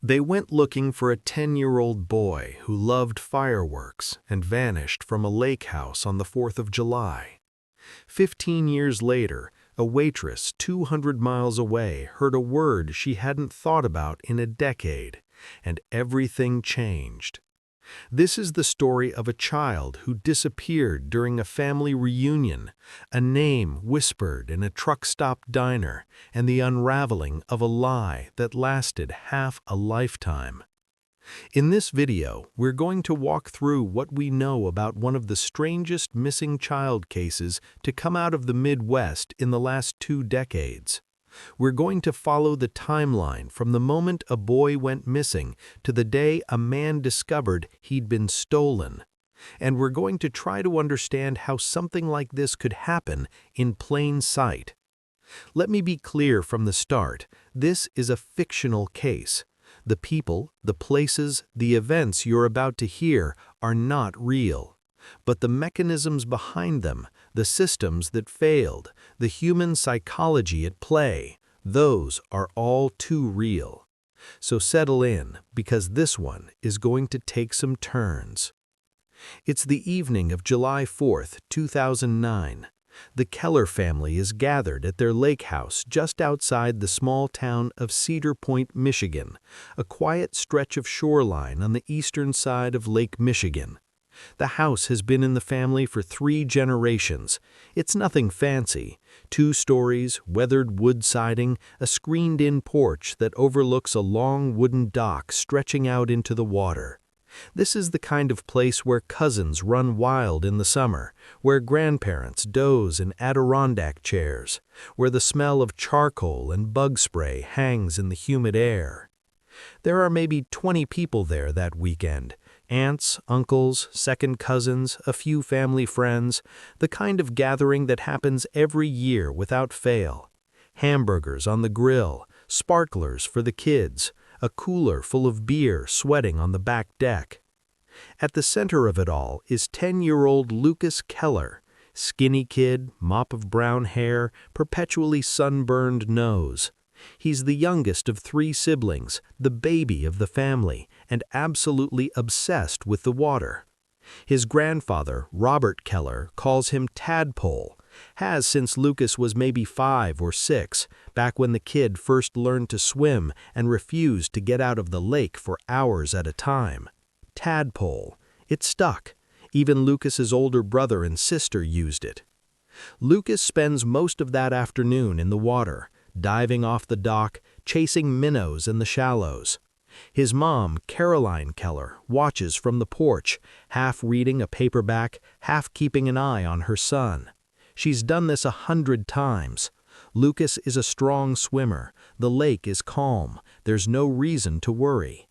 They went looking for a 10-year-old boy who loved fireworks and vanished from a lake house on the 4th of July. 15 years later, a waitress 200 miles away heard a word she hadn't thought about in a decade, and everything changed. This is the story of a child who disappeared during a family reunion, a name whispered in a truck-stop diner, and the unraveling of a lie that lasted half a lifetime. In this video, we're going to walk through what we know about one of the strangest missing child cases to come out of the Midwest in the last 2 decades. We're going to follow the timeline from the moment a boy went missing to the day a man discovered he'd been stolen. And we're going to try to understand how something like this could happen in plain sight. Let me be clear from the start, this is a fictional case. The people, the places, the events you're about to hear are not real. But the mechanisms behind them, the systems that failed, the human psychology at play, those are all too real. So settle in, because this one is going to take some turns. It's the evening of July 4th, 2009. The Keller family is gathered at their lake house just outside the small town of Cedarpoint, Michigan, a quiet stretch of shoreline on the eastern side of Lake Michigan. The house has been in the family for 3 generations. It's nothing fancy. 2 stories, weathered wood siding, a screened-in porch that overlooks a long wooden dock stretching out into the water. This is the kind of place where cousins run wild in the summer, where grandparents doze in Adirondack chairs, where the smell of charcoal and bug spray hangs in the humid air. There are maybe 20 people there that weekend. Aunts, uncles, second cousins, a few family friends, the kind of gathering that happens every year without fail. Hamburgers on the grill, sparklers for the kids, a cooler full of beer sweating on the back deck. At the center of it all is 10-year-old Lucas Keller, skinny kid, mop of brown hair, perpetually sunburned nose. He's the youngest of 3 siblings, the baby of the family, and absolutely obsessed with the water. His grandfather, Robert Keller, calls him Tadpole, has since Lucas was maybe 5 or 6, back when the kid first learned to swim and refused to get out of the lake for hours at a time. Tadpole. It stuck. Even Lucas's older brother and sister used it. Lucas spends most of that afternoon in the water, diving off the dock, chasing minnows in the shallows. His mom, Caroline Keller, watches from the porch, half reading a paperback, half keeping an eye on her son. She's done this 100 times. Lucas is a strong swimmer. The lake is calm. There's no reason to worry.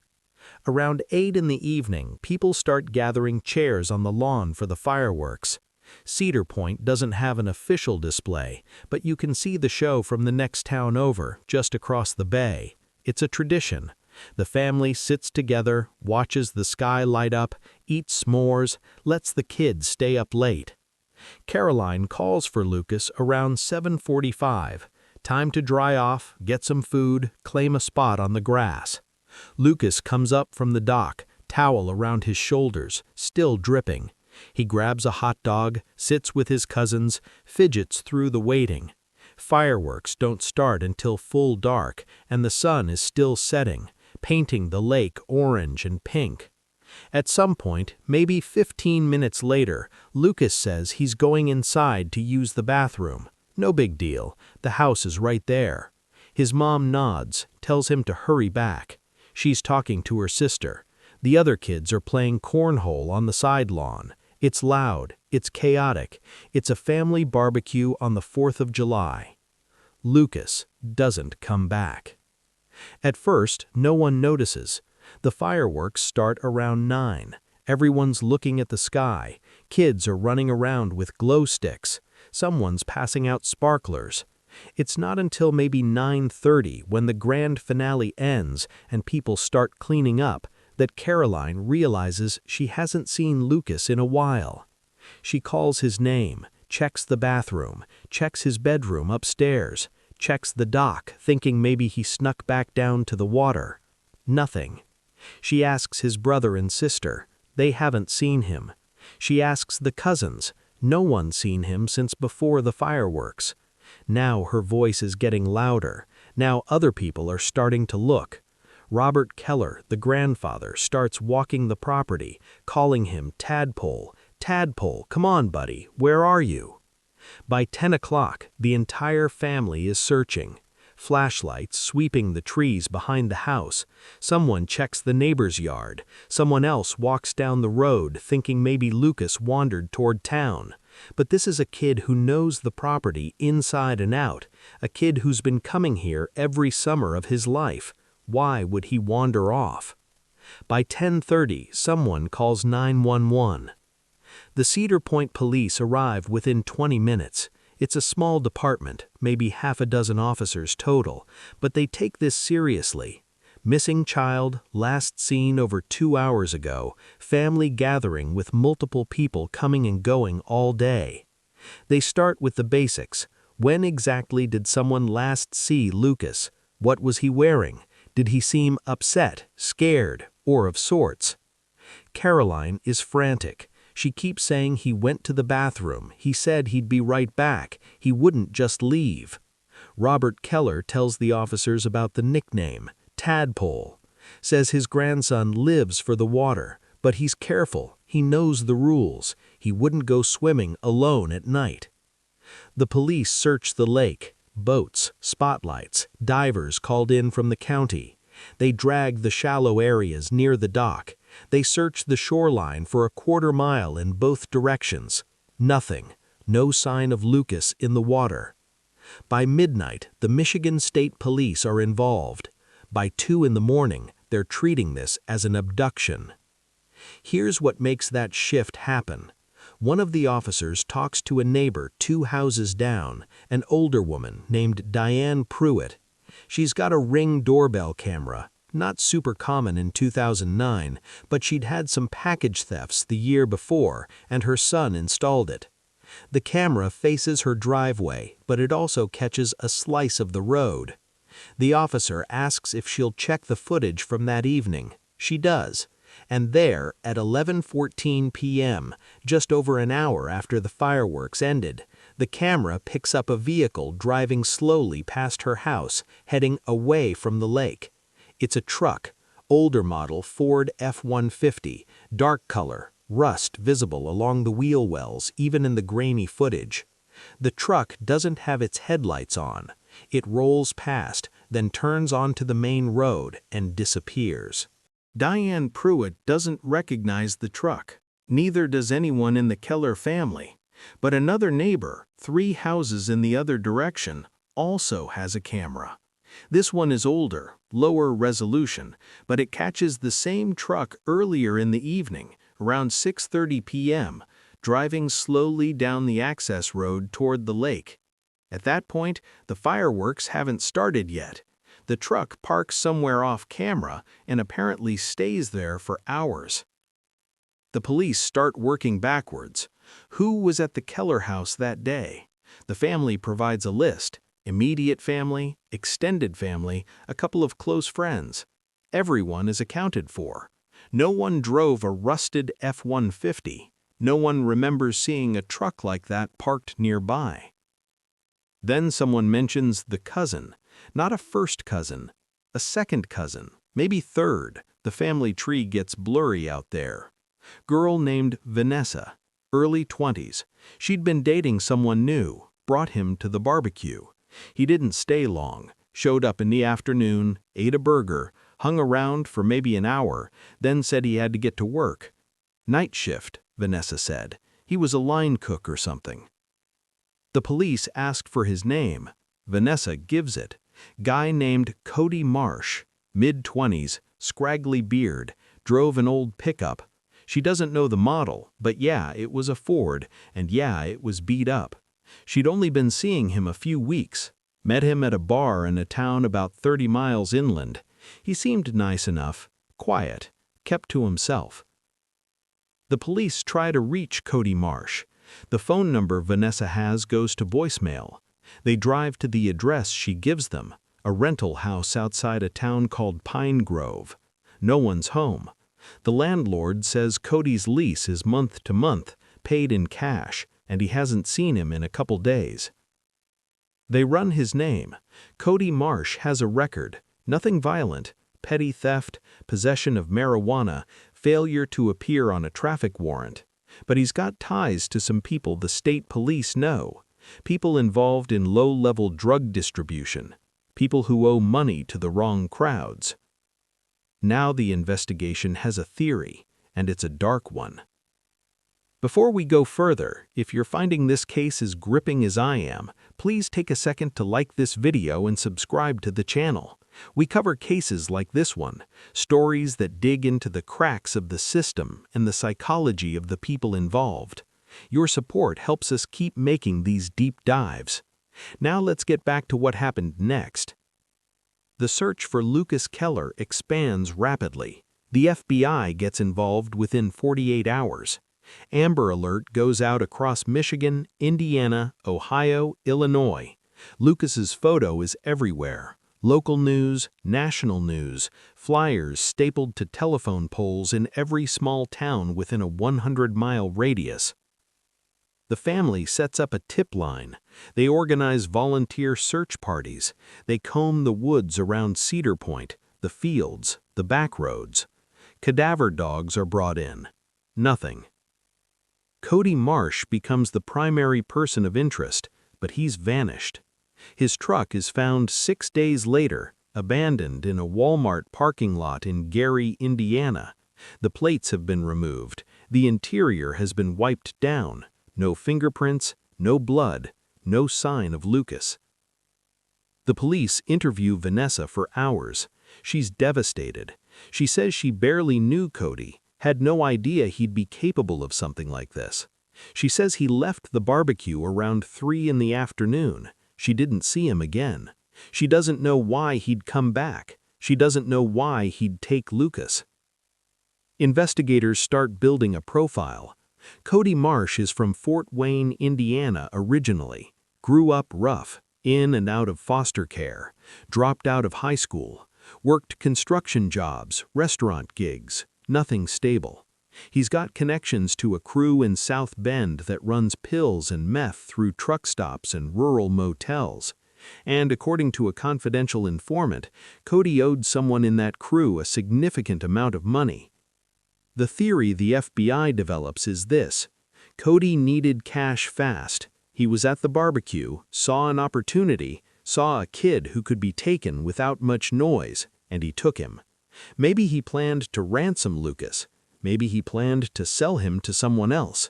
Around 8 in the evening, people start gathering chairs on the lawn for the fireworks. Cedarpoint doesn't have an official display, but you can see the show from the next town over, just across the bay. It's a tradition. The family sits together, watches the sky light up, eats s'mores, lets the kids stay up late. Caroline calls for Lucas around 7:45. Time to dry off, get some food, claim a spot on the grass. Lucas comes up from the dock, towel around his shoulders, still dripping. He grabs a hot dog, sits with his cousins, fidgets through the waiting. Fireworks don't start until full dark, and the sun is still setting, painting the lake orange and pink. At some point, maybe 15 minutes later, Lucas says he's going inside to use the bathroom. No big deal. The house is right there. His mom nods, tells him to hurry back. She's talking to her sister. The other kids are playing cornhole on the side lawn. It's loud. It's chaotic. It's a family barbecue on the 4th of July. Lucas doesn't come back. At first, no one notices. The fireworks start around 9. Everyone's looking at the sky. Kids are running around with glow sticks. Someone's passing out sparklers. It's not until maybe 9:30, when the grand finale ends and people start cleaning up, that Caroline realizes she hasn't seen Lucas in a while. She calls his name, checks the bathroom, checks his bedroom upstairs, checks the dock, thinking maybe he snuck back down to the water. Nothing. She asks his brother and sister. They haven't seen him. She asks the cousins. No one's seen him since before the fireworks. Now her voice is getting louder. Now other people are starting to look. Robert Keller, the grandfather, starts walking the property, calling him Tadpole. Tadpole, come on, buddy, where are you? By 10 o'clock, the entire family is searching. Flashlights sweeping the trees behind the house. Someone checks the neighbor's yard. Someone else walks down the road thinking maybe Lucas wandered toward town. But this is a kid who knows the property inside and out, a kid who's been coming here every summer of his life. Why would he wander off? By 10:30, someone calls 911. The Cedarpoint police arrive within 20 minutes. It's a small department, maybe half a dozen officers total, but they take this seriously. Missing child, last seen over 2 hours ago, family gathering with multiple people coming and going all day. They start with the basics. When exactly did someone last see Lucas? What was he wearing? Did he seem upset, scared, or of sorts? Caroline is frantic. She keeps saying he went to the bathroom, he said he'd be right back, he wouldn't just leave. Robert Keller tells the officers about the nickname, Tadpole. Says his grandson lives for the water, but he's careful, he knows the rules, he wouldn't go swimming alone at night. The police search the lake, boats, spotlights, divers called in from the county. They drag the shallow areas near the dock. They search the shoreline for a quarter mile in both directions. Nothing. No sign of Lucas in the water. By midnight, the Michigan State Police are involved. By 2 in the morning, they're treating this as an abduction. Here's what makes that shift happen. One of the officers talks to a neighbor 2 houses down, an older woman named Diane Pruitt. She's got a Ring doorbell camera, not super common in 2009, but she'd had some package thefts the year before, and her son installed it. The camera faces her driveway, but it also catches a slice of the road. The officer asks if she'll check the footage from that evening. She does. And there, at 11:14 p.m., just over an hour after the fireworks ended, the camera picks up a vehicle driving slowly past her house, heading away from the lake. It's a truck, older model Ford F-150, dark color, rust visible along the wheel wells even in the grainy footage. The truck doesn't have its headlights on. It rolls past, then turns onto the main road and disappears. Diane Pruitt doesn't recognize the truck. Neither does anyone in the Keller family. But another neighbor, 3 houses in the other direction, also has a camera. This one is older, lower resolution, but it catches the same truck earlier in the evening, around 6:30 p.m., driving slowly down the access road toward the lake. At that point, the fireworks haven't started yet. The truck parks somewhere off camera and apparently stays there for hours. The police start working backwards. Who was at the Keller house that day? The family provides a list: immediate family, extended family, a couple of close friends. Everyone is accounted for. No one drove a rusted F-150. No one remembers seeing a truck like that parked nearby. Then someone mentions the cousin. Not a first cousin, a second cousin, maybe third. The family tree gets blurry out there. Girl named Vanessa, early 20s. She'd been dating someone new, brought him to the barbecue. He didn't stay long, showed up in the afternoon, ate a burger, hung around for maybe an hour, then said he had to get to work. Night shift, Vanessa said. He was a line cook or something. The police asked for his name. Vanessa gives it. Guy named Cody Marsh, mid-20s, scraggly beard, drove an old pickup. She doesn't know the model, but yeah, it was a Ford, and yeah, it was beat up. She'd only been seeing him a few weeks. Met him at a bar in a town about 30 miles inland. He seemed nice enough, quiet, kept to himself. The police try to reach Cody Marsh. The phone number Vanessa has goes to voicemail. They drive to the address she gives them, a rental house outside a town called Pine Grove. No one's home. The landlord says Cody's lease is month to month, paid in cash, and he hasn't seen him in a couple days. They run his name. Cody Marsh has a record, nothing violent, petty theft, possession of marijuana, failure to appear on a traffic warrant. But he's got ties to some people the state police know. People involved in low-level drug distribution. People who owe money to the wrong crowds. Now the investigation has a theory, and it's a dark one. Before we go further, if you're finding this case as gripping as I am, please take a second to like this video and subscribe to the channel. We cover cases like this one, stories that dig into the cracks of the system and the psychology of the people involved. Your support helps us keep making these deep dives. Now let's get back to what happened next. The search for Lucas Keller expands rapidly. The FBI gets involved within 48 hours. Amber Alert goes out across Michigan, Indiana, Ohio, Illinois. Lucas's photo is everywhere. Local news, national news, flyers stapled to telephone poles in every small town within a 100-mile radius. The family sets up a tip line. They organize volunteer search parties. They comb the woods around Cedarpoint, the fields, the back roads. Cadaver dogs are brought in. Nothing. Cody Marsh becomes the primary person of interest, but he's vanished. His truck is found 6 days later, abandoned in a Walmart parking lot in Gary, Indiana. The plates have been removed. The interior has been wiped down. No fingerprints, no blood, no sign of Lucas. The police interview Vanessa for hours. She's devastated. She says she barely knew Cody, had no idea he'd be capable of something like this. She says he left the barbecue around 3 in the afternoon. She didn't see him again. She doesn't know why he'd come back. She doesn't know why he'd take Lucas. Investigators start building a profile. Cody Marsh is from Fort Wayne, Indiana originally. Grew up rough, in and out of foster care. Dropped out of high school. Worked construction jobs, restaurant gigs. Nothing stable. He's got connections to a crew in South Bend that runs pills and meth through truck stops and rural motels. And according to a confidential informant, Cody owed someone in that crew a significant amount of money. The theory the FBI develops is this: Cody needed cash fast. He was at the barbecue, saw an opportunity, saw a kid who could be taken without much noise, and he took him. Maybe he planned to ransom Lucas. Maybe he planned to sell him to someone else.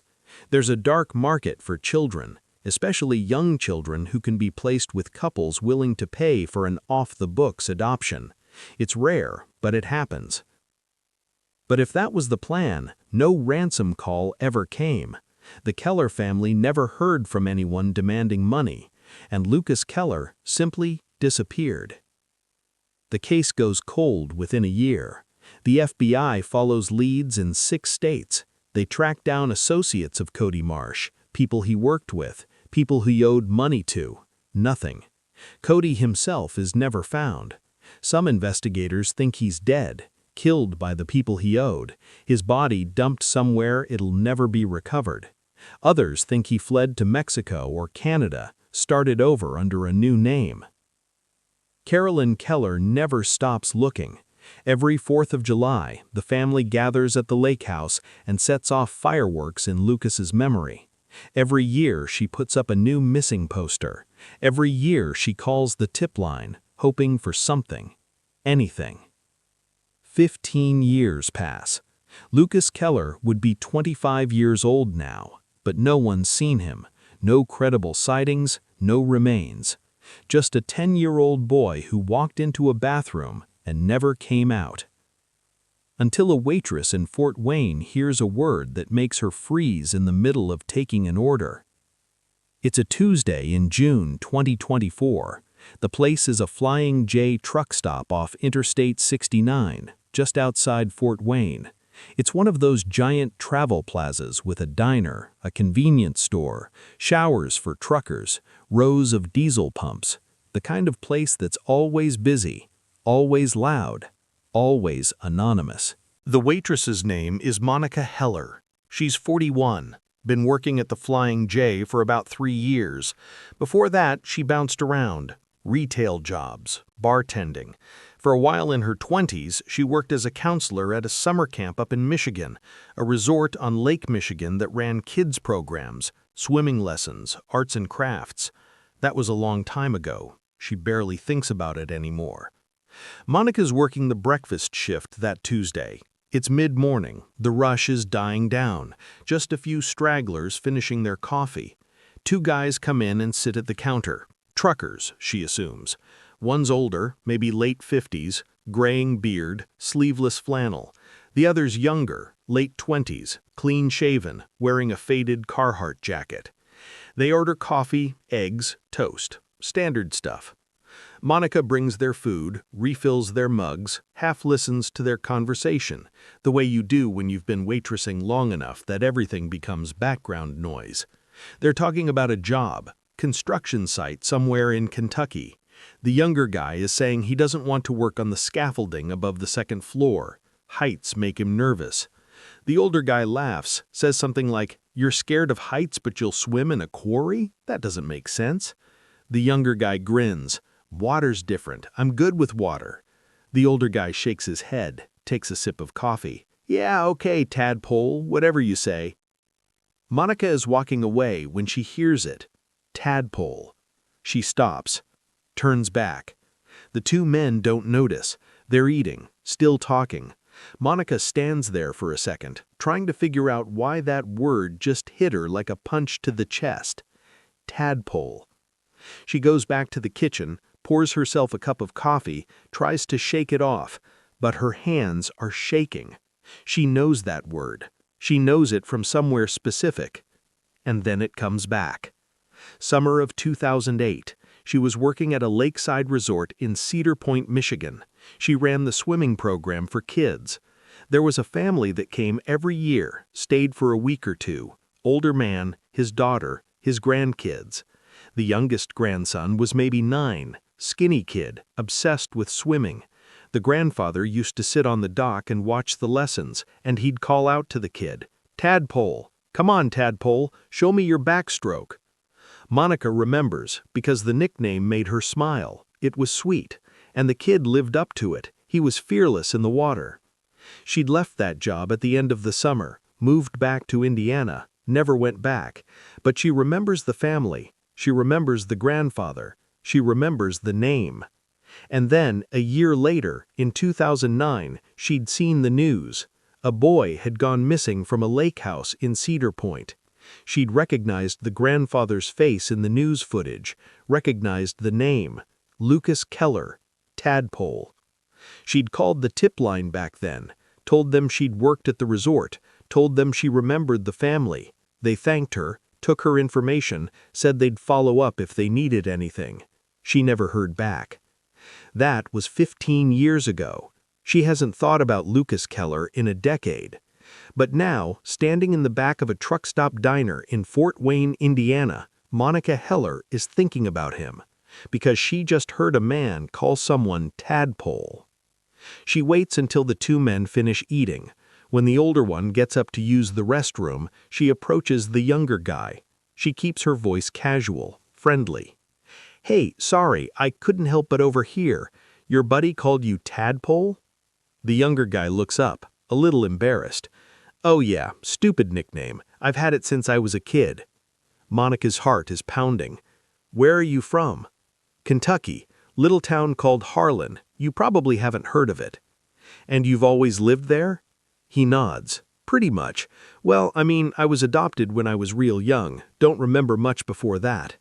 There's a dark market for children, especially young children who can be placed with couples willing to pay for an off-the-books adoption. It's rare, but it happens. But if that was the plan, no ransom call ever came. The Keller family never heard from anyone demanding money, and Lucas Keller simply disappeared. The case goes cold within a year. The FBI follows leads in 6 states. They track down associates of Cody Marsh, people he worked with, people he owed money to. Nothing. Cody himself is never found. Some investigators think he's dead, killed by the people he owed, his body dumped somewhere it'll never be recovered. Others think he fled to Mexico or Canada, started over under a new name. Carolyn Keller never stops looking. Every 4th of July, the family gathers at the lake house and sets off fireworks in Lucas's memory. Every year she puts up a new missing poster. Every year she calls the tip line, hoping for something, anything. 15 years pass. Lucas Keller would be 25 years old now, but no one's seen him. No credible sightings, no remains. Just a 10-year-old boy who walked into a bathroom and never came out. Until a waitress in Fort Wayne hears a word that makes her freeze in the middle of taking an order. It's a Tuesday in June 2024. The place is a Flying J truck stop off Interstate 69, just outside Fort Wayne. It's one of those giant travel plazas with a diner, a convenience store, showers for truckers, rows of diesel pumps, the kind of place that's always busy, always loud, always anonymous. The waitress's name is Monica Heller. She's 41, been working at the Flying J for about 3 years. Before that, she bounced around. Retail jobs, bartending. For a while in her 20s, she worked as a counselor at a summer camp up in Michigan, a resort on Lake Michigan that ran kids programs, swimming lessons, arts and crafts. That was a long time ago. She barely thinks about it anymore. Monica's working the breakfast shift that Tuesday. It's mid-morning. The rush is dying down. Just a few stragglers finishing their coffee. 2 guys come in and sit at the counter. Truckers, she assumes. One's older, maybe late 50s, graying beard, sleeveless flannel. The other's younger, late 20s, clean-shaven, wearing a faded Carhartt jacket. They order coffee, eggs, toast. Standard stuff. Monica brings their food, refills their mugs, half listens to their conversation, the way you do when you've been waitressing long enough that everything becomes background noise. They're talking about a job, construction site somewhere in Kentucky. The younger guy is saying he doesn't want to work on the scaffolding above the 2nd floor. Heights make him nervous. The older guy laughs, says something like, "You're scared of heights but you'll swim in a quarry? That doesn't make sense." The younger guy grins. "Water's different. I'm good with water." The older guy shakes his head, takes a sip of coffee. "Yeah, okay, Tadpole, whatever you say." Monica is walking away when she hears it. Tadpole. She stops, turns back. The 2 men don't notice. They're eating, still talking. Monica stands there for a second, trying to figure out why that word just hit her like a punch to the chest. Tadpole. She goes back to the kitchen, pours herself a cup of coffee, tries to shake it off, but her hands are shaking. She knows that word. She knows it from somewhere specific. And then it comes back. Summer of 2008. She was working at a lakeside resort in Cedarpoint, Michigan. She ran the swimming program for kids. There was a family that came every year, stayed for a week or 2. Older man, his daughter, his grandkids. The youngest grandson was maybe 9, skinny kid, obsessed with swimming. The grandfather used to sit on the dock and watch the lessons, and he'd call out to the kid, "Tadpole, come on, Tadpole, show me your backstroke." Monica remembers because the nickname made her smile. It was sweet, and the kid lived up to it. He was fearless in the water. She'd left that job at the end of the summer, moved back to Indiana, never went back, but she remembers the family. She remembers the grandfather. She remembers the name. And then, a year later, in 2009, she'd seen the news. A boy had gone missing from a lake house in Cedarpoint. She'd recognized the grandfather's face in the news footage, recognized the name, Lucas Keller, Tadpole. She'd called the tip line back then, told them she'd worked at the resort, told them she remembered the family. They thanked her, took her information, said they'd follow up if they needed anything. She never heard back. That was 15 years ago. She hasn't thought about Lucas Keller in a decade. But now, standing in the back of a truck stop diner in Fort Wayne, Indiana, Monica Heller is thinking about him, because she just heard a man call someone Tadpole. She waits until the 2 men finish eating. When the older one gets up to use the restroom, she approaches the younger guy. She keeps her voice casual, friendly. "Hey, sorry, I couldn't help but overhear. Your buddy called you Tadpole?" The younger guy looks up, a little embarrassed. "Oh yeah, stupid nickname. I've had it since I was a kid." Monica's heart is pounding. "Where are you from?" "Kentucky, little town called Harlan. You probably haven't heard of it." "And you've always lived there?" He nods. "Pretty much. Well, I was adopted when I was real young. Don't remember much before that."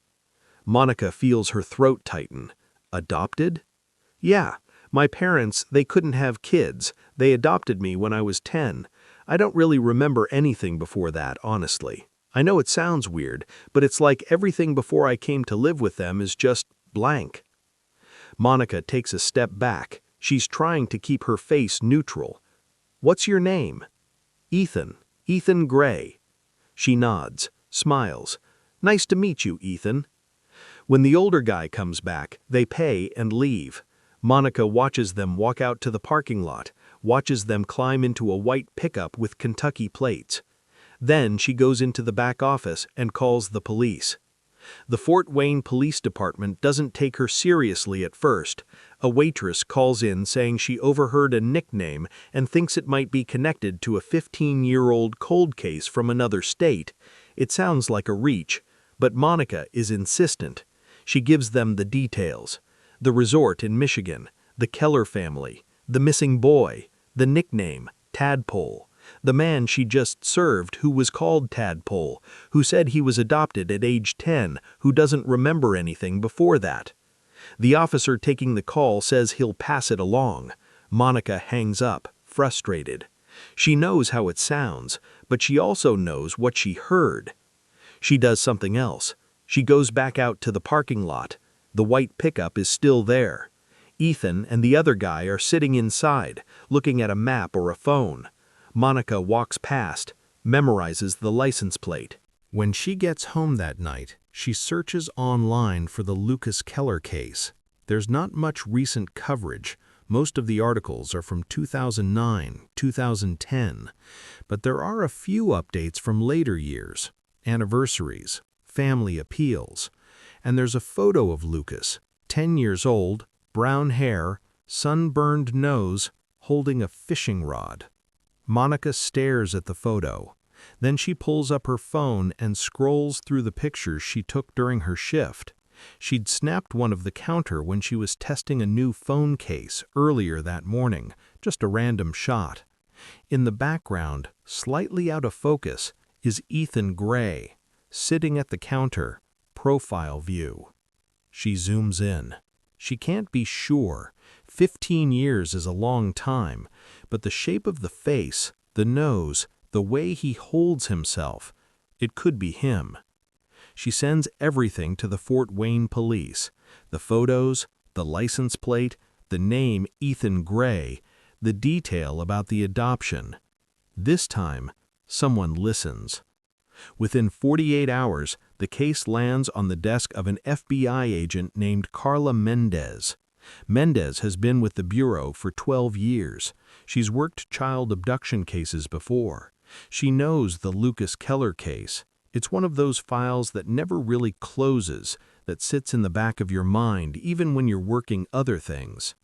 Monica feels her throat tighten. "Adopted?" "Yeah. My parents, they couldn't have kids. They adopted me when I was 10. I don't really remember anything before that, honestly. I know it sounds weird, but it's like everything before I came to live with them is just blank." Monica takes a step back. She's trying to keep her face neutral. "What's your name?" "Ethan. Ethan Gray." She nods, smiles. "Nice to meet you, Ethan." When the older guy comes back, they pay and leave. Monica watches them walk out to the parking lot, watches them climb into a white pickup with Kentucky plates. Then she goes into the back office and calls the police. The Fort Wayne Police Department doesn't take her seriously at first. A waitress calls in saying she overheard a nickname and thinks it might be connected to a 15-year-old cold case from another state. It sounds like a reach, but Monica is insistent. She gives them the details. The resort in Michigan, the Keller family, the missing boy, the nickname, Tadpole, the man she just served who was called Tadpole, who said he was adopted at age 10, who doesn't remember anything before that. The officer taking the call says he'll pass it along. Monica hangs up, frustrated. She knows how it sounds, but she also knows what she heard. She does something else. She goes back out to the parking lot. The white pickup is still there. Ethan and the other guy are sitting inside, looking at a map or a phone. Monica walks past, memorizes the license plate. When she gets home that night, she searches online for the Lucas Keller case. There's not much recent coverage. Most of the articles are from 2009, 2010, but there are a few updates from later years, anniversaries, family appeals, and there's a photo of Lucas, 10 years old, brown hair, sunburned nose, holding a fishing rod. Monica stares at the photo. Then she pulls up her phone and scrolls through the pictures she took during her shift. She'd snapped one of the counter when she was testing a new phone case earlier that morning, just a random shot. In the background, slightly out of focus, is Ethan Gray, sitting at the counter, profile view. She zooms in. She can't be sure. 15 years is a long time, but the shape of the face, the nose, the way he holds himself, it could be him. She sends everything to the Fort Wayne police, the photos, the license plate, the name Ethan Gray, the detail about the adoption. This time, someone listens. Within 48 hours, the case lands on the desk of an FBI agent named Carla Mendez. Mendez has been with the Bureau for 12 years. She's worked child abduction cases before. She knows the Lucas Keller case. It's one of those files that never really closes, that sits in the back of your mind even when you're working other things.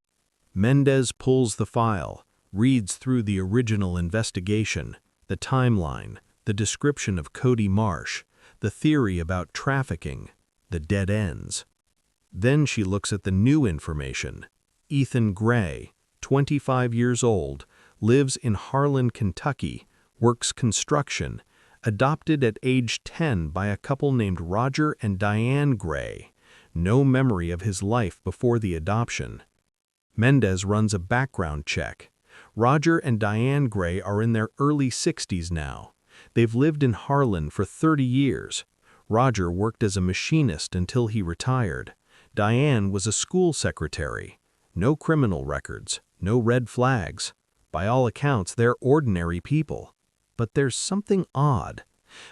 Mendez pulls the file, reads through the original investigation, the timeline, the description of Cody Marsh, the theory about trafficking, the dead ends. Then she looks at the new information. Ethan Gray, 25 years old, lives in Harlan, Kentucky, works construction, adopted at age 10 by a couple named Roger and Diane Gray. No memory of his life before the adoption. Mendez runs a background check. Roger and Diane Gray are in their early 60s now. They've lived in Harlan for 30 years. Roger worked as a machinist until he retired. Diane was a school secretary. No criminal records, no red flags. By all accounts, they're ordinary people. But there's something odd.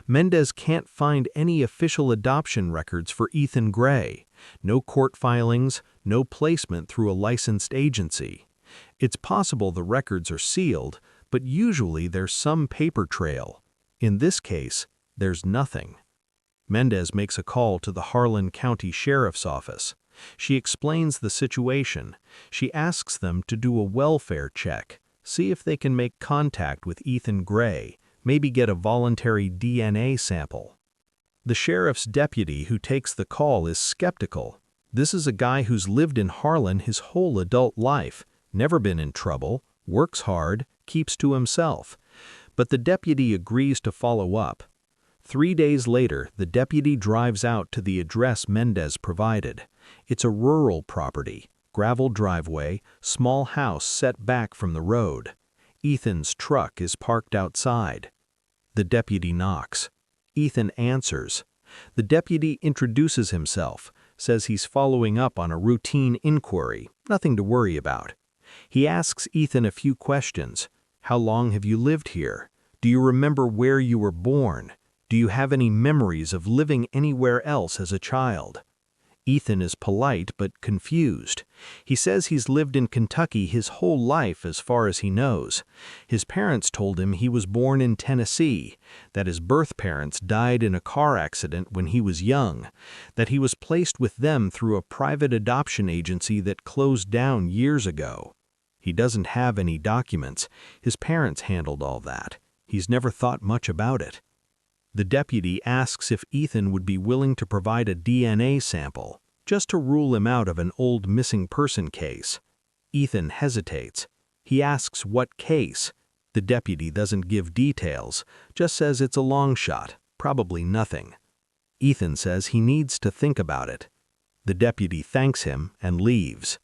Mendez can't find any official adoption records for Ethan Gray. No court filings, no placement through a licensed agency. It's possible the records are sealed, but usually there's some paper trail. In this case, there's nothing. Mendez makes a call to the Harlan County Sheriff's Office. She explains the situation. She asks them to do a welfare check, see if they can make contact with Ethan Gray, maybe get a voluntary DNA sample. The sheriff's deputy who takes the call is skeptical. This is a guy who's lived in Harlan his whole adult life, never been in trouble, works hard, keeps to himself. But the deputy agrees to follow up. 3 days later, the deputy drives out to the address Mendez provided. It's a rural property, gravel driveway, small house set back from the road. Ethan's truck is parked outside. The deputy knocks. Ethan answers. The deputy introduces himself, says he's following up on a routine inquiry, nothing to worry about. He asks Ethan a few questions. How long have you lived here? Do you remember where you were born? Do you have any memories of living anywhere else as a child? Ethan is polite but confused. He says he's lived in Kentucky his whole life as far as he knows. His parents told him he was born in Tennessee, that his birth parents died in a car accident when he was young, that he was placed with them through a private adoption agency that closed down years ago. He doesn't have any documents. His parents handled all that. He's never thought much about it. The deputy asks if Ethan would be willing to provide a DNA sample, just to rule him out of an old missing person case. Ethan hesitates. He asks what case. The deputy doesn't give details, just says it's a long shot, probably nothing. Ethan says he needs to think about it. The deputy thanks him and leaves.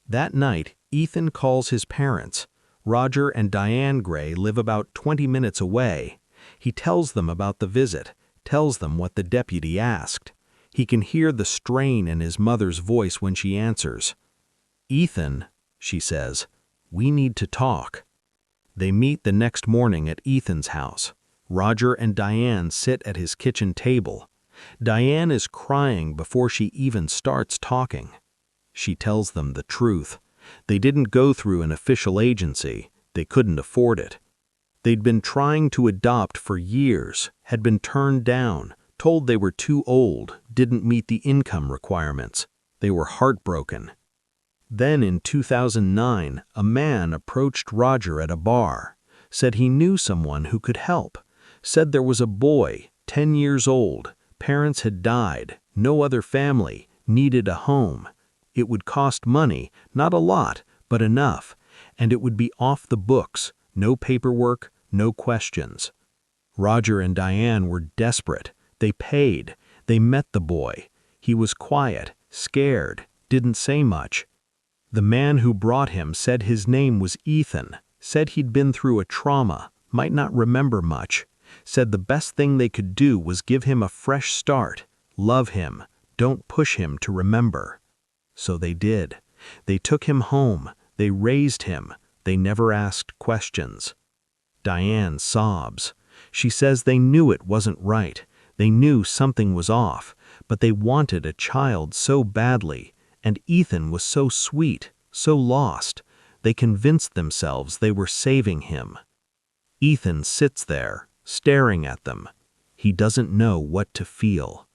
That night, Ethan calls his parents. Roger and Diane Gray live about 20 minutes away. He tells them about the visit, tells them what the deputy asked. He can hear the strain in his mother's voice when she answers. "Ethan," she says, "we need to talk." They meet the next morning at Ethan's house. Roger and Diane sit at his kitchen table. Diane is crying before she even starts talking. She tells them the truth. They didn't go through an official agency. They couldn't afford it. They'd been trying to adopt for years, had been turned down, told they were too old, didn't meet the income requirements. They were heartbroken. Then in 2009, a man approached Roger at a bar, said he knew someone who could help, said there was a boy, 10 years old, parents had died, no other family, needed a home. It would cost money, not a lot, but enough, and it would be off the books, no paperwork, no questions. Roger and Diane were desperate. They paid. They met the boy. He was quiet, scared, didn't say much. The man who brought him said his name was Ethan, said he'd been through a trauma, might not remember much, said the best thing they could do was give him a fresh start, love him, don't push him to remember. So they did. They took him home. They raised him. They never asked questions. Diane sobs. She says they knew it wasn't right. They knew something was off, but they wanted a child so badly, and Ethan was so sweet, so lost. They convinced themselves they were saving him. Ethan sits there, staring at them. He doesn't know what to feel.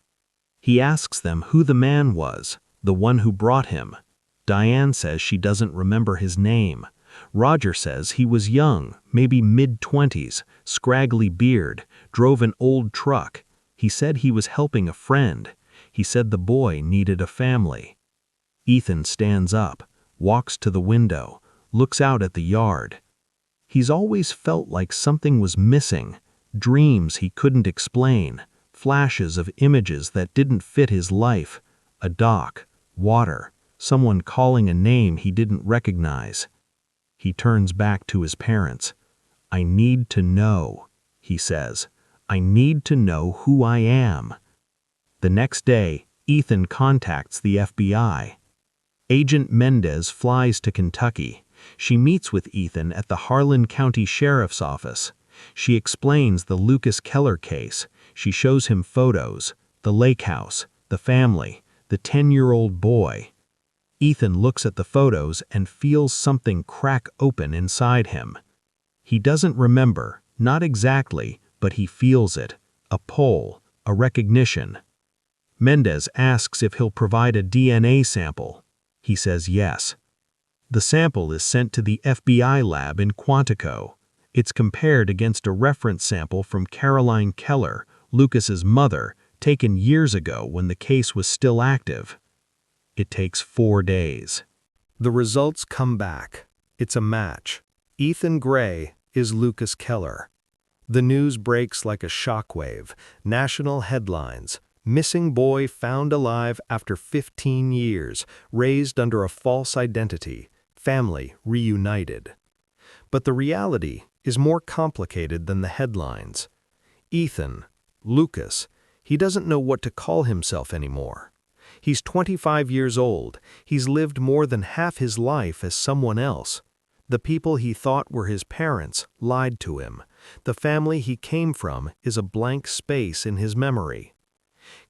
He asks them who the man was, the one who brought him. Diane says she doesn't remember his name. Roger says he was young, maybe mid-20s, scraggly beard, drove an old truck. He said he was helping a friend. He said the boy needed a family. Ethan stands up, walks to the window, looks out at the yard. He's always felt like something was missing, dreams he couldn't explain, flashes of images that didn't fit his life, a dock, water, someone calling a name he didn't recognize. He turns back to his parents. "I need to know," he says. "I need to know who I am." The next day, Ethan contacts the FBI. Agent Mendez flies to Kentucky. She meets with Ethan at the Harlan County Sheriff's Office. She explains the Lucas Keller case. She shows him photos, the lake house, the family, the 10-year-old boy. Ethan looks at the photos and feels something crack open inside him. He doesn't remember, not exactly, but he feels it, a pull, a recognition. Mendez asks if he'll provide a DNA sample. He says yes. The sample is sent to the FBI lab in Quantico. It's compared against a reference sample from Caroline Keller, Lucas's mother, taken years ago when the case was still active. It takes 4 days. The results come back. It's a match. Ethan Gray is Lucas Keller. The news breaks like a shockwave. National headlines. Missing boy found alive after 15 years, raised under a false identity, family reunited. But the reality is more complicated than the headlines. Ethan, Lucas, he doesn't know what to call himself anymore. He's 25 years old. He's lived more than half his life as someone else. The people he thought were his parents lied to him. The family he came from is a blank space in his memory.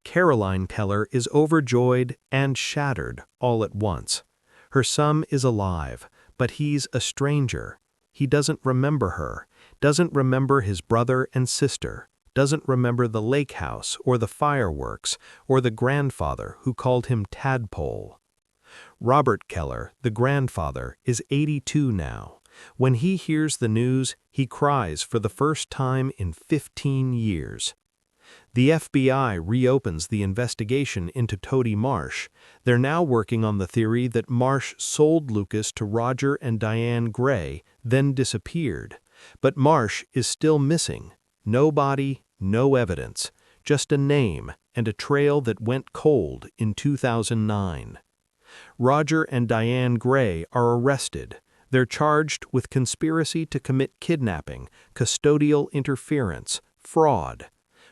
Caroline Keller is overjoyed and shattered all at once. Her son is alive, but he's a stranger. He doesn't remember her, doesn't remember his brother and sister, doesn't remember the lake house or the fireworks or the grandfather who called him Tadpole. Robert Keller, the grandfather, is 82 now. When he hears the news, he cries for the first time in 15 years. The FBI reopens the investigation into Toady Marsh. They're now working on the theory that Marsh sold Lucas to Roger and Diane Gray, then disappeared. But Marsh is still missing. No body, no evidence, just a name and a trail that went cold in 2009. Roger and Diane Gray are arrested. They're charged with conspiracy to commit kidnapping, custodial interference, fraud.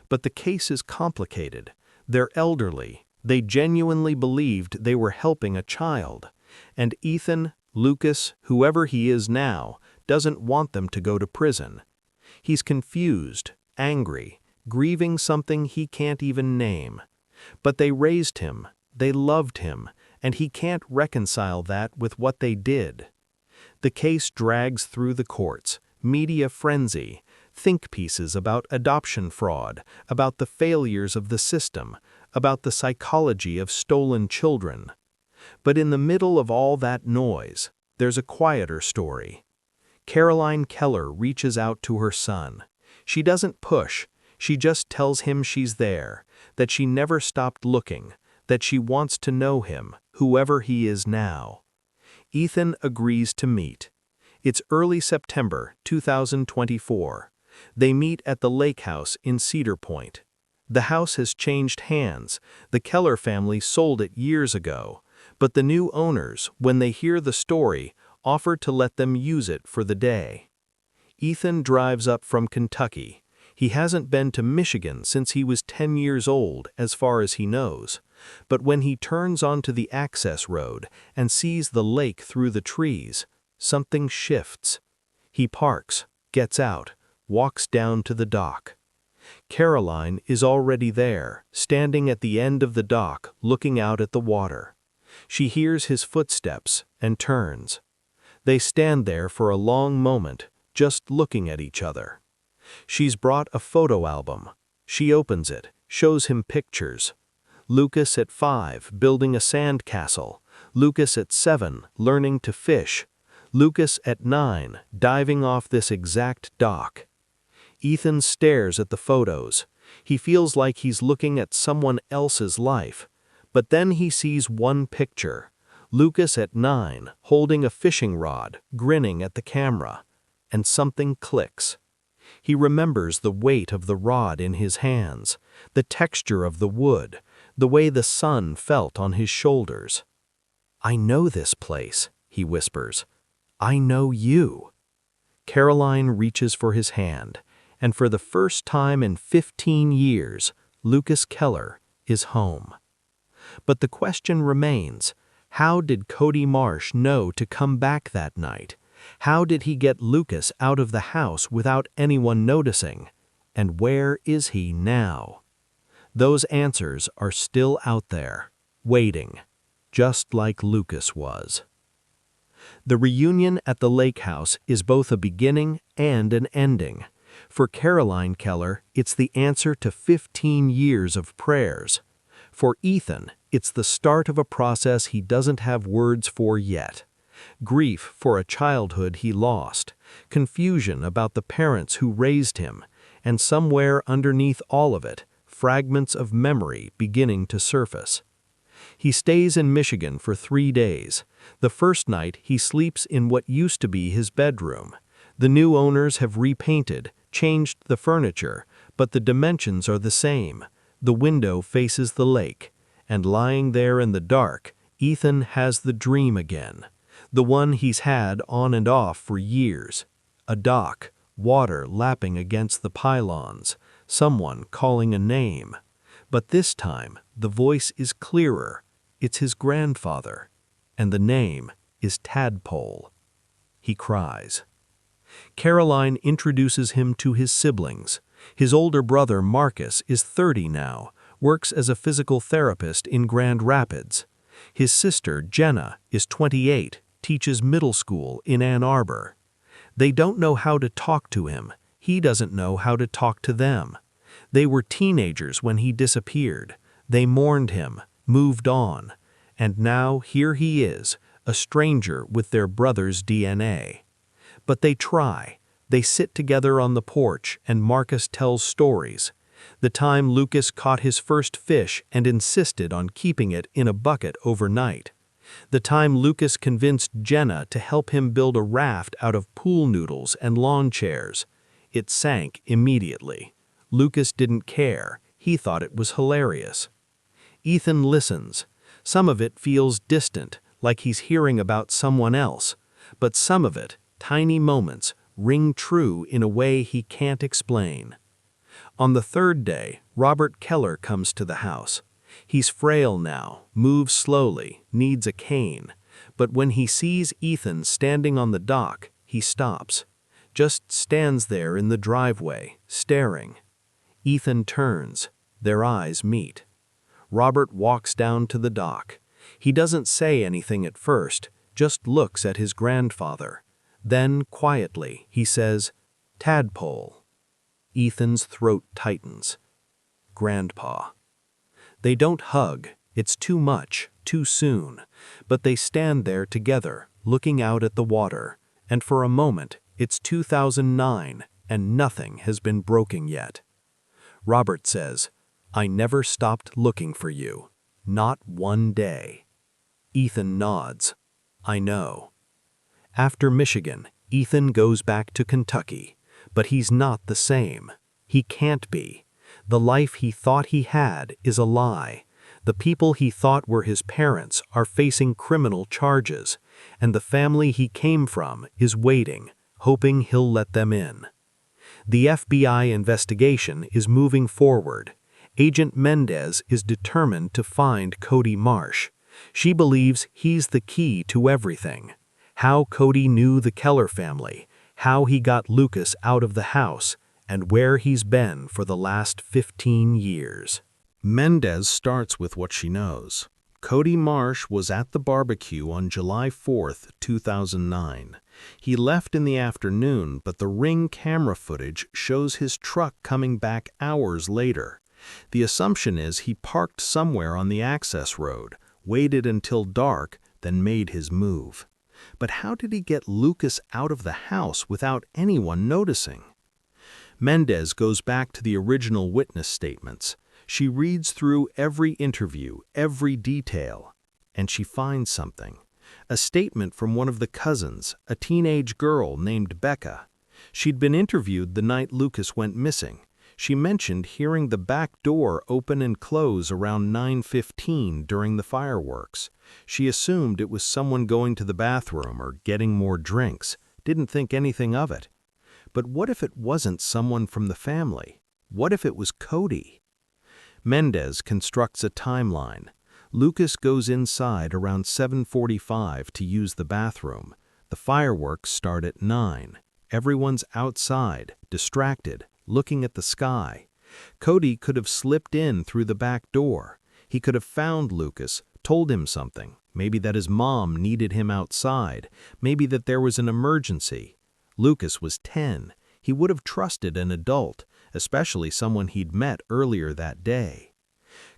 But the case is complicated. They're elderly. They genuinely believed they were helping a child. And Ethan, Lucas, whoever he is now, doesn't want them to go to prison. He's confused, angry, grieving something he can't even name. But they raised him, they loved him, and he can't reconcile that with what they did. The case drags through the courts, media frenzy, think pieces about adoption fraud, about the failures of the system, about the psychology of stolen children. But in the middle of all that noise, there's a quieter story. Caroline Keller reaches out to her son. She doesn't push, she just tells him she's there, that she never stopped looking, that she wants to know him, whoever he is now. Ethan agrees to meet. It's early September 2024. They meet at the lake house in Cedarpoint. The house has changed hands. The Keller family sold it years ago. But the new owners, when they hear the story, offer to let them use it for the day. Ethan drives up from Kentucky. He hasn't been to Michigan since he was 10 years old, as far as he knows. But when he turns onto the access road and sees the lake through the trees, something shifts. He parks, gets out, walks down to the dock. Caroline is already there, standing at the end of the dock, looking out at the water. She hears his footsteps and turns. They stand there for a long moment, just looking at each other. She's brought a photo album. She opens it, shows him pictures. Lucas at 5, building a sand castle. Lucas at 7, learning to fish. Lucas at 9, diving off this exact dock. Ethan stares at the photos. He feels like he's looking at someone else's life. But then he sees one picture. Lucas at 9, holding a fishing rod, grinning at the camera. And something clicks. He remembers the weight of the rod in his hands, the texture of the wood, the way the sun felt on his shoulders. "I know this place," he whispers. "I know you." Caroline reaches for his hand, and for the first time in 15 years, Lucas Keller is home. But the question remains, how did Toady Marsh know to come back that night? How did he get Lucas out of the house without anyone noticing? And where is he now? Those answers are still out there, waiting, just like Lucas was. The reunion at the lake house is both a beginning and an ending. For Caroline Keller, it's the answer to 15 years of prayers. For Ethan, it's the start of a process he doesn't have words for yet. Grief for a childhood he lost, confusion about the parents who raised him, and somewhere underneath all of it, fragments of memory beginning to surface. He stays in Michigan for 3 days. The first night he sleeps in what used to be his bedroom. The new owners have repainted, changed the furniture, but the dimensions are the same. The window faces the lake, and lying there in the dark, Ethan has the dream again. The one he's had on and off for years. A dock, water lapping against the pylons, someone calling a name. But this time, the voice is clearer. It's his grandfather, and the name is Tadpole. He cries. Caroline introduces him to his siblings. His older brother Marcus is 30 now, works as a physical therapist in Grand Rapids. His sister, Jenna, is 28, teaches middle school in Ann Arbor. They don't know how to talk to him. He doesn't know how to talk to them. They were teenagers when he disappeared. They mourned him, moved on. And now here he is, a stranger with their brother's DNA. But they try. They sit together on the porch and Marcus tells stories. The time Lucas caught his first fish and insisted on keeping it in a bucket overnight. The time Lucas convinced Jenna to help him build a raft out of pool noodles and lawn chairs. It sank immediately. Lucas didn't care. He thought it was hilarious. Ethan listens. Some of it feels distant, like he's hearing about someone else. But some of it, tiny moments, ring true in a way he can't explain. On the third day, Robert Keller comes to the house. He's frail now, moves slowly, needs a cane. But when he sees Ethan standing on the dock, he stops. Just stands there in the driveway, staring. Ethan turns. Their eyes meet. Robert walks down to the dock. He doesn't say anything at first, just looks at his grandfather. Then, quietly, he says, "Tadpole." Ethan's throat tightens. Grandpa. They don't hug. It's too much, too soon. But they stand there together, looking out at the water. And for a moment, it's 2009, and nothing has been broken yet. Robert says, "I never stopped looking for you. Not one day." Ethan nods. "I know." After Michigan, Ethan goes back to Kentucky. But he's not the same. He can't be. The life he thought he had is a lie. The people he thought were his parents are facing criminal charges, and the family he came from is waiting, hoping he'll let them in. The FBI investigation is moving forward. Agent Mendez is determined to find Cody Marsh. She believes he's the key to everything. How Cody knew the Keller family, how he got Lucas out of the house, and where he's been for the last 15 years. Mendez starts with what she knows. Cody Marsh was at the barbecue on July 4, 2009. He left in the afternoon, but the Ring camera footage shows his truck coming back hours later. The assumption is he parked somewhere on the access road, waited until dark, then made his move. But how did he get Lucas out of the house without anyone noticing? Mendez goes back to the original witness statements. She reads through every interview, every detail, and she finds something. A statement from one of the cousins, a teenage girl named Becca. She'd been interviewed the night Lucas went missing. She mentioned hearing the back door open and close around 9:15 during the fireworks. She assumed it was someone going to the bathroom or getting more drinks, didn't think anything of it. But what if it wasn't someone from the family? What if it was Cody? Mendez constructs a timeline. Lucas goes inside around 7:45 to use the bathroom. The fireworks start at 9. Everyone's outside, distracted, looking at the sky. Cody could have slipped in through the back door. He could have found Lucas, told him something, maybe that his mom needed him outside, maybe that there was an emergency. Lucas was 10. He would have trusted an adult, especially someone he'd met earlier that day.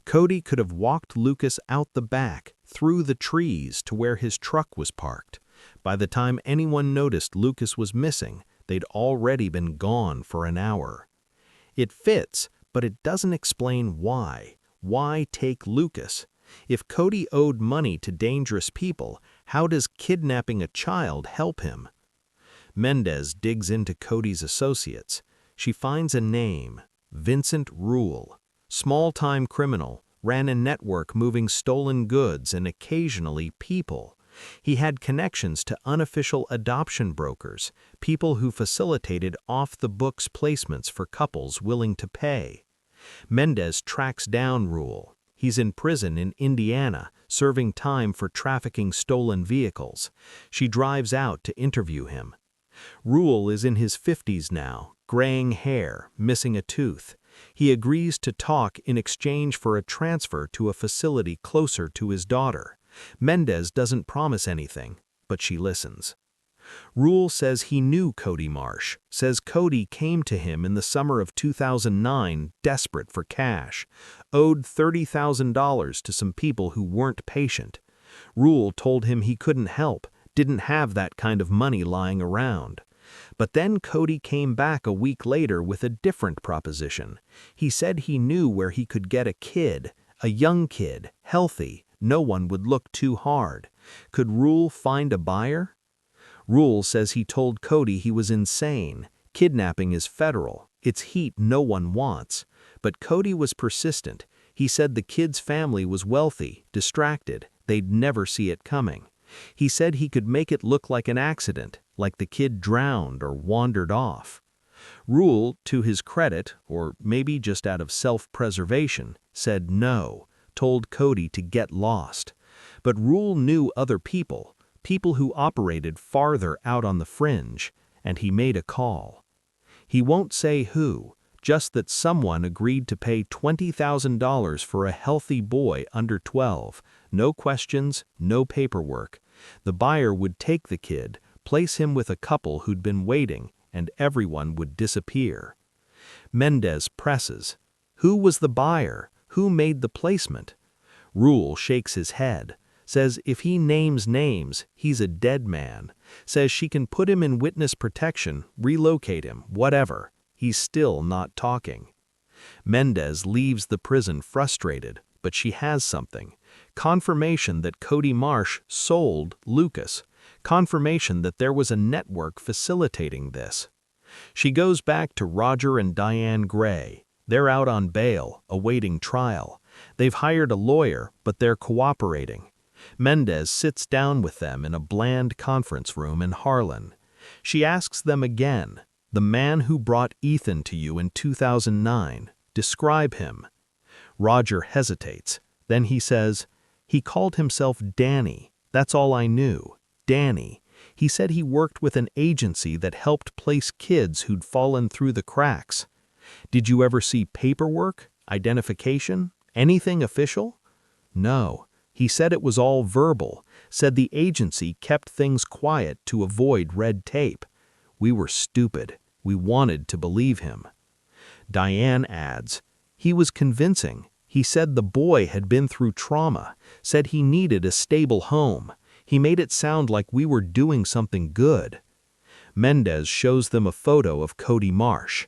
Cody could have walked Lucas out the back, through the trees to where his truck was parked. By the time anyone noticed Lucas was missing, they'd already been gone for an hour. It fits, but it doesn't explain why. Why take Lucas? If Cody owed money to dangerous people, how does kidnapping a child help him? Mendez digs into Cody's associates. She finds a name, Vincent Rule. Small-time criminal, ran a network moving stolen goods and occasionally people. He had connections to unofficial adoption brokers, people who facilitated off-the-books placements for couples willing to pay. Mendez tracks down Rule. He's in prison in Indiana, serving time for trafficking stolen vehicles. She drives out to interview him. Rule is in his 50s now, graying hair, missing a tooth. He agrees to talk in exchange for a transfer to a facility closer to his daughter. Mendez doesn't promise anything, but she listens. Rule says he knew Cody Marsh, says Cody came to him in the summer of 2009 desperate for cash, owed $30,000 to some people who weren't patient. Rule told him he couldn't help, didn't have that kind of money lying around. But then Cody came back a week later with a different proposition. He said he knew where he could get a kid, a young kid, healthy, no one would look too hard. Could Rule find a buyer? Rule says he told Cody he was insane. Kidnapping is federal. It's heat no one wants. But Cody was persistent. He said the kid's family was wealthy, distracted. They'd never see it coming. He said he could make it look like an accident, like the kid drowned or wandered off. Rule, to his credit, or maybe just out of self-preservation, said no, told Cody to get lost. But Rule knew other people who operated farther out on the fringe, and he made a call. He won't say who, just that someone agreed to pay $20,000 for a healthy boy under 12, no questions, no paperwork. The buyer would take the kid, place him with a couple who'd been waiting, and everyone would disappear. Mendez presses. Who was the buyer? Who made the placement? Rule shakes his head. Says if he names names, he's a dead man. Says she can put him in witness protection, relocate him, whatever. He's still not talking. Mendez leaves the prison frustrated, but she has something. Confirmation that Cody Marsh sold Lucas. Confirmation that there was a network facilitating this. She goes back to Roger and Diane Gray. They're out on bail, awaiting trial. They've hired a lawyer, but they're cooperating. Mendez sits down with them in a bland conference room in Harlan. She asks them again, the man who brought Ethan to you in 2009, describe him. Roger hesitates. Then he says, he called himself Danny. That's all I knew. Danny. He said he worked with an agency that helped place kids who'd fallen through the cracks. Did you ever see paperwork, identification, anything official? No. He said it was all verbal, said the agency kept things quiet to avoid red tape. We were stupid. We wanted to believe him. Diane adds, he was convincing. He said the boy had been through trauma, said he needed a stable home. He made it sound like we were doing something good. Mendez shows them a photo of Cody Marsh.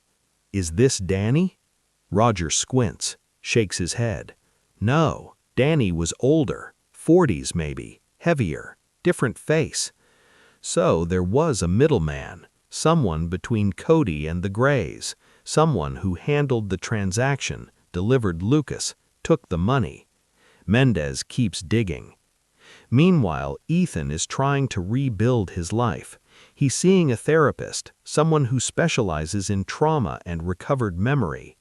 Is this Danny? Roger squints, shakes his head. No. Danny was older, 40s maybe, heavier, different face. So there was a middleman, someone between Cody and the Grays, someone who handled the transaction, delivered Lucas, took the money. Mendez keeps digging. Meanwhile, Ethan is trying to rebuild his life. He's seeing a therapist, someone who specializes in trauma and recovered memory.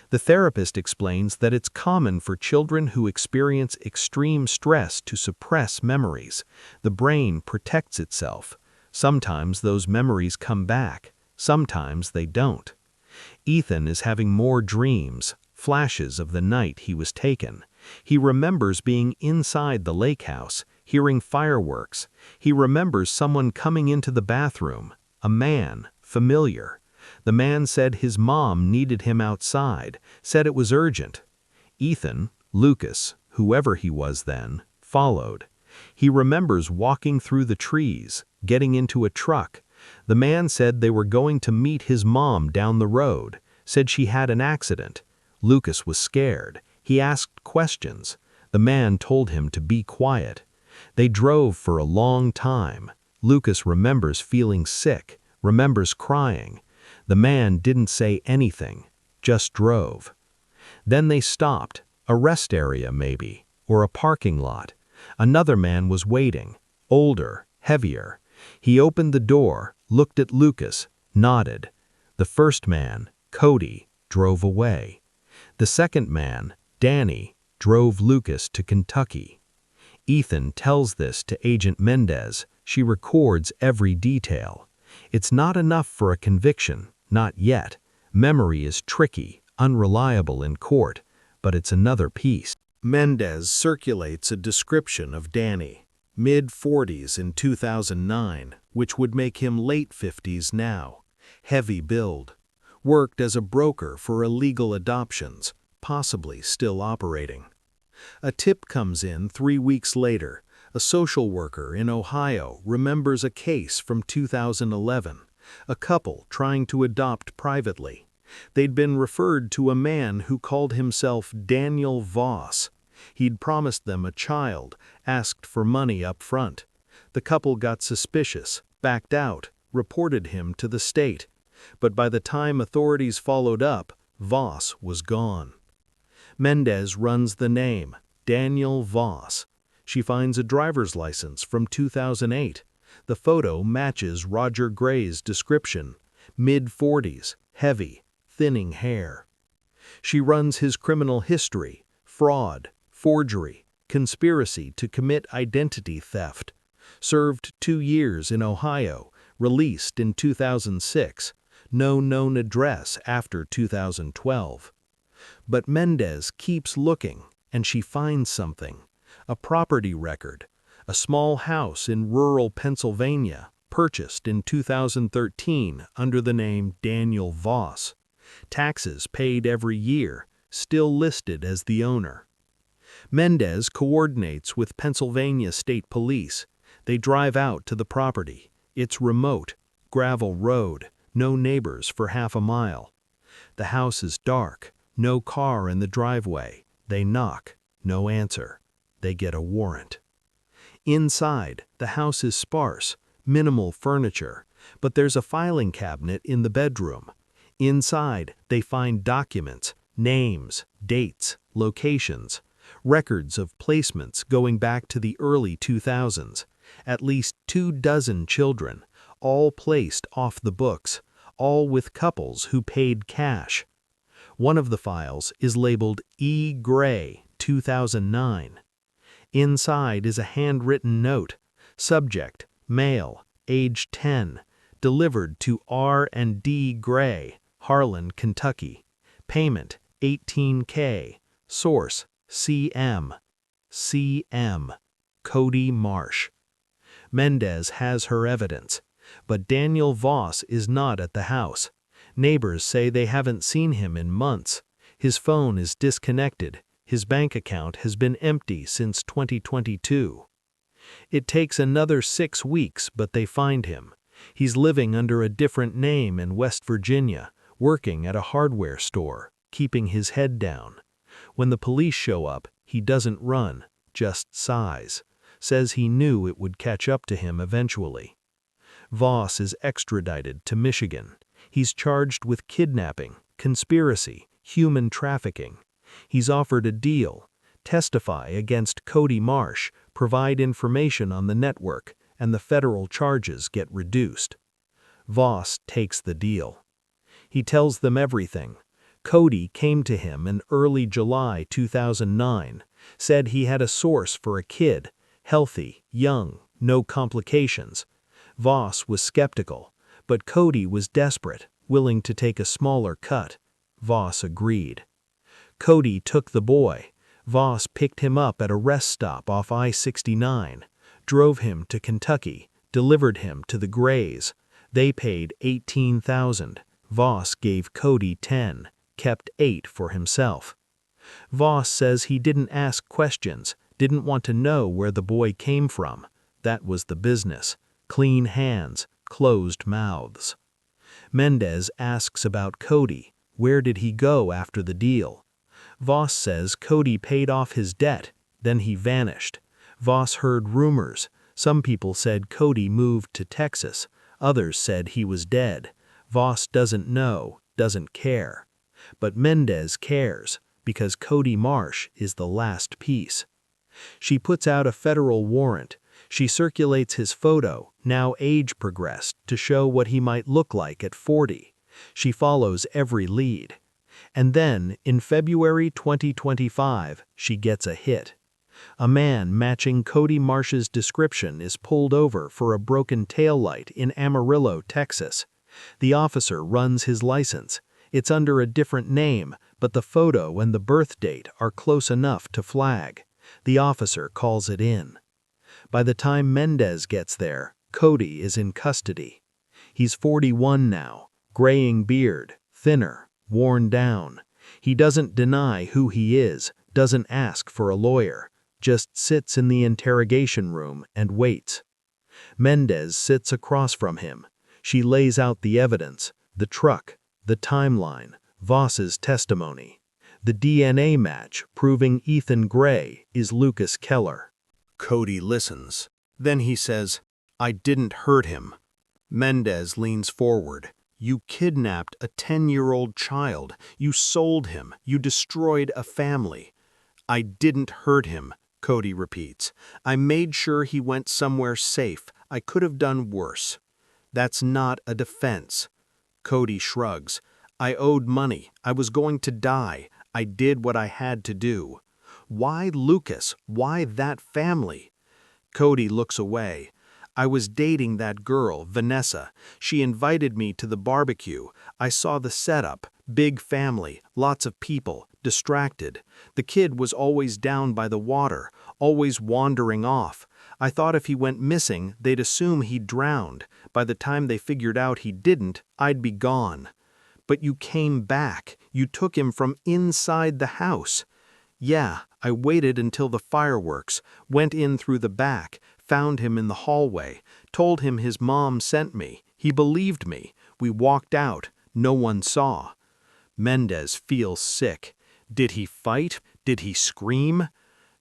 The therapist explains that it's common for children who experience extreme stress to suppress memories. The brain protects itself. Sometimes those memories come back. Sometimes they don't. Ethan is having more dreams, flashes of the night he was taken. He remembers being inside the lake house, hearing fireworks. He remembers someone coming into the bathroom, a man, familiar. The man said his mom needed him outside, said it was urgent. Ethan, Lucas, whoever he was then, followed. He remembers walking through the trees, getting into a truck. The man said they were going to meet his mom down the road, said she had an accident. Lucas was scared. He asked questions. The man told him to be quiet. They drove for a long time. Lucas remembers feeling sick, remembers crying. The man didn't say anything, just drove. Then they stopped, a rest area maybe, or a parking lot. Another man was waiting, older, heavier. He opened the door, looked at Lucas, nodded. The first man, Cody, drove away. The second man, Danny, drove Lucas to Kentucky. Ethan tells this to Agent Mendez. She records every detail. It's not enough for a conviction, not yet. Memory is tricky, unreliable in court, but it's another piece. Mendez circulates a description of Danny, mid-40s in 2009, which would make him late 50s now. Heavy build. Worked as a broker for illegal adoptions, possibly still operating. A tip comes in 3 weeks later. A social worker in Ohio remembers a case from 2011, a couple trying to adopt privately. They'd been referred to a man who called himself Daniel Voss. He'd promised them a child, asked for money up front. The couple got suspicious, backed out, reported him to the state. But by the time authorities followed up, Voss was gone. Mendez runs the name, Daniel Voss. She finds a driver's license from 2008. The photo matches Roger Gray's description, mid-40s, heavy, thinning hair. She runs his criminal history, fraud, forgery, conspiracy to commit identity theft. Served 2 years in Ohio, released in 2006, no known address after 2012. But Mendez keeps looking, and she finds something. A property record, a small house in rural Pennsylvania, purchased in 2013 under the name Daniel Voss. Taxes paid every year, still listed as the owner. Mendez coordinates with Pennsylvania State Police. They drive out to the property. It's remote, gravel road, no neighbors for half a mile. The house is dark, no car in the driveway. They knock, no answer. They get a warrant. Inside, the house is sparse, minimal furniture, but there's a filing cabinet in the bedroom. Inside, they find documents, names, dates, locations, records of placements going back to the early 2000s, at least 24 children, all placed off the books, all with couples who paid cash. One of the files is labeled E. Gray, 2009. Inside is a handwritten note, subject, male, age 10, delivered to R. and D. Gray, Harlan, Kentucky. Payment, $18K. Source, CM. Cody Marsh. Mendez has her evidence, but Daniel Voss is not at the house. Neighbors say they haven't seen him in months. His phone is disconnected. His bank account has been empty since 2022. It takes another 6 weeks, but they find him. He's living under a different name in West Virginia, working at a hardware store, keeping his head down. When the police show up, he doesn't run, just sighs. Says he knew it would catch up to him eventually. Voss is extradited to Michigan. He's charged with kidnapping, conspiracy, human trafficking. He's offered a deal, testify against Cody Marsh, provide information on the network, and the federal charges get reduced. Voss takes the deal. He tells them everything. Cody came to him in early July 2009, said he had a source for a kid, healthy, young, no complications. Voss was skeptical, but Cody was desperate, willing to take a smaller cut. Voss agreed. Cody took the boy. Voss picked him up at a rest stop off I-69, drove him to Kentucky, delivered him to the Grays. They paid $18,000. Voss gave Cody 10, kept 8 for himself. Voss says he didn't ask questions, didn't want to know where the boy came from. That was the business. Clean hands, closed mouths. Mendez asks about Cody. Where did he go after the deal? Voss says Cody paid off his debt, then he vanished. Voss heard rumors. Some people said Cody moved to Texas. Others said he was dead. Voss doesn't know, doesn't care. But Mendez cares, because Cody Marsh is the last piece. She puts out a federal warrant. She circulates his photo, now age progressed, to show what he might look like at 40. She follows every lead. And then, in February 2025, she gets a hit. A man matching Cody Marsh's description is pulled over for a broken taillight in Amarillo, Texas. The officer runs his license. It's under a different name, but the photo and the birth date are close enough to flag. The officer calls it in. By the time Mendez gets there, Cody is in custody. He's 41 now, graying beard, thinner, worn down. He doesn't deny who he is, doesn't ask for a lawyer, just sits in the interrogation room and waits. Mendez sits across from him. She lays out the evidence, the truck, the timeline, Voss's testimony. The DNA match proving Ethan Gray is Lucas Keller. Cody listens. Then he says, "I didn't hurt him." Mendez leans forward. "You kidnapped a 10-year-old child. You sold him. You destroyed a family." "I didn't hurt him," Cody repeats. "I made sure he went somewhere safe. I could have done worse." "That's not a defense." Cody shrugs. "I owed money. I was going to die. I did what I had to do." "Why Lucas? Why that family?" Cody looks away. "I was dating that girl, Vanessa. She invited me to the barbecue. I saw the setup, big family, lots of people, distracted. The kid was always down by the water, always wandering off. I thought if he went missing, they'd assume he'd drowned. By the time they figured out he didn't, I'd be gone." "But you came back. You took him from inside the house." "Yeah, I waited until the fireworks, went in through the back, found him in the hallway, told him his mom sent me. He believed me. We walked out. No one saw." Mendez feels sick. "Did he fight? Did he scream?"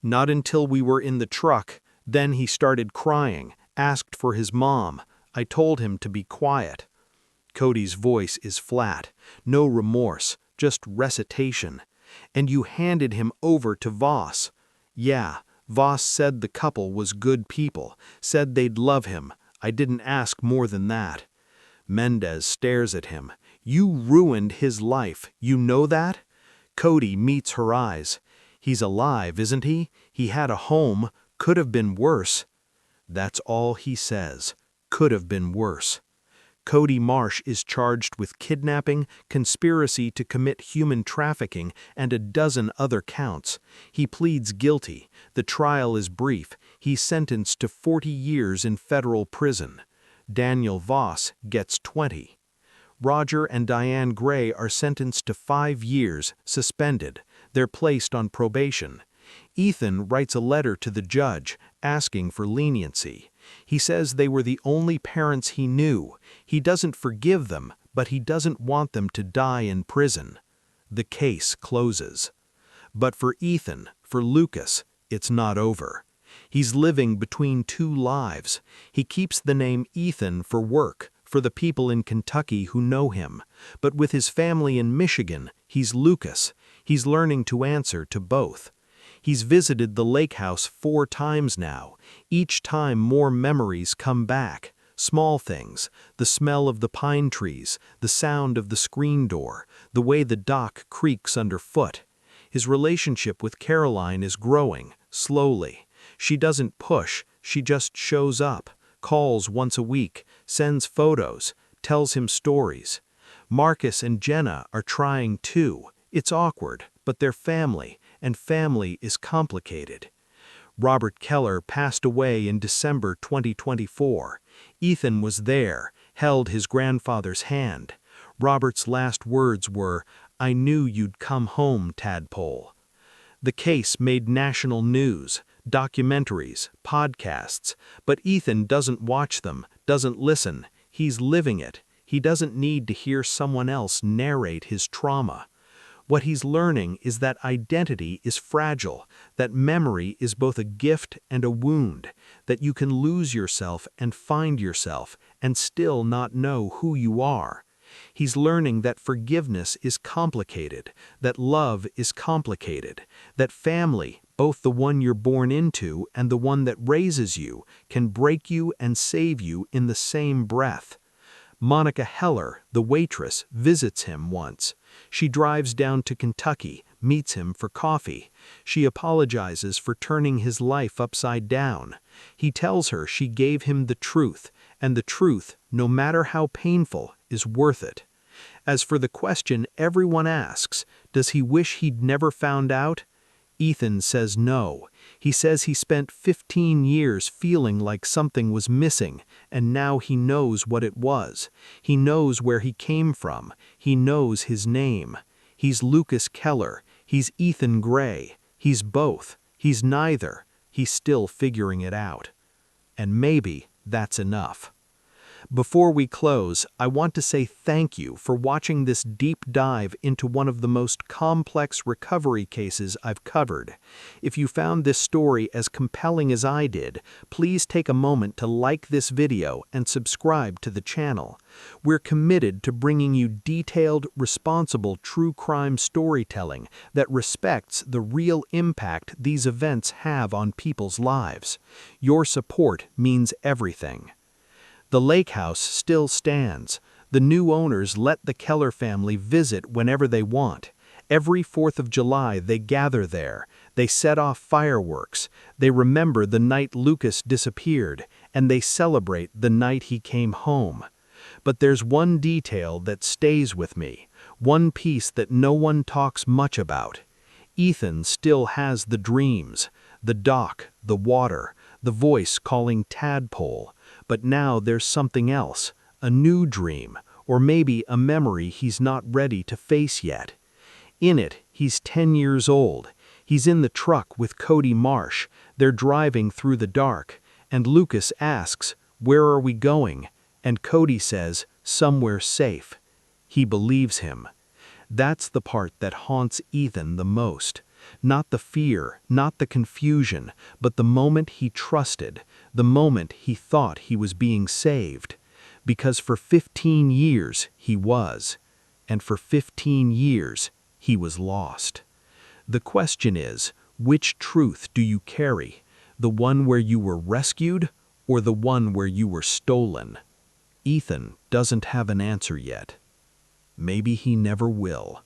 "Not until we were in the truck. Then he started crying, asked for his mom. I told him to be quiet." Cody's voice is flat. No remorse, just recitation. "And you handed him over to Voss." "Yeah, Voss said the couple was good people, said they'd love him. I didn't ask more than that." Mendez stares at him. "You ruined his life. You know that?" Cody meets her eyes. "He's alive, isn't he? He had a home. Could have been worse." That's all he says. Could have been worse. Cody Marsh is charged with kidnapping, conspiracy to commit human trafficking, and a dozen other counts. He pleads guilty. The trial is brief. He's sentenced to 40 years in federal prison. Daniel Voss gets 20. Roger and Diane Gray are sentenced to 5 years, suspended. They're placed on probation. Ethan writes a letter to the judge, asking for leniency. He says they were the only parents he knew. He doesn't forgive them, but he doesn't want them to die in prison. The case closes. But for Ethan, for Lucas, it's not over. He's living between two lives. He keeps the name Ethan for work, for the people in Kentucky who know him. But with his family in Michigan, he's Lucas. He's learning to answer to both. He's visited the lake house 4 times now. Each time more memories come back. Small things, the smell of the pine trees, the sound of the screen door, the way the dock creaks underfoot. His relationship with Caroline is growing, slowly. She doesn't push, she just shows up, calls once a week, sends photos, tells him stories. Marcus and Jenna are trying too. It's awkward, but they're family, and family is complicated. Robert Keller passed away in December 2024. Ethan was there, held his grandfather's hand. Robert's last words were, "I knew you'd come home, Tadpole." The case made national news, documentaries, podcasts, but Ethan doesn't watch them, doesn't listen. He's living it. He doesn't need to hear someone else narrate his trauma. What he's learning is that identity is fragile, that memory is both a gift and a wound, that you can lose yourself and find yourself and still not know who you are. He's learning that forgiveness is complicated, that love is complicated, that family, both the one you're born into and the one that raises you, can break you and save you in the same breath. Monica Heller, the waitress, visits him once. She drives down to Kentucky, meets him for coffee. She apologizes for turning his life upside down. He tells her she gave him the truth, and the truth, no matter how painful, is worth it. As for the question everyone asks, does he wish he'd never found out? Ethan says no. He says he spent 15 years feeling like something was missing, and now he knows what it was. He knows where he came from. He knows his name. He's Lucas Keller. He's Ethan Gray. He's both. He's neither. He's still figuring it out. And maybe that's enough. Before we close, I want to say thank you for watching this deep dive into one of the most complex recovery cases I've covered. If you found this story as compelling as I did, please take a moment to like this video and subscribe to the channel. We're committed to bringing you detailed, responsible true crime storytelling that respects the real impact these events have on people's lives. Your support means everything. The lake house still stands. The new owners let the Keller family visit whenever they want. Every 4th of July they gather there. They set off fireworks. They remember the night Lucas disappeared, and they celebrate the night he came home. But there's one detail that stays with me, one piece that no one talks much about. Ethan still has the dreams, the dock, the water, the voice calling Tadpole. But now there's something else, a new dream, or maybe a memory he's not ready to face yet. In it, he's 10 years old. He's in the truck with Cody Marsh. They're driving through the dark, and Lucas asks, "Where are we going?" And Cody says, "Somewhere safe." He believes him. That's the part that haunts Ethan the most. Not the fear, not the confusion, but the moment he trusted, the moment he thought he was being saved. Because for 15 years he was, and for 15 years he was lost. The question is, which truth do you carry? The one where you were rescued, or the one where you were stolen? Ethan doesn't have an answer yet. Maybe he never will.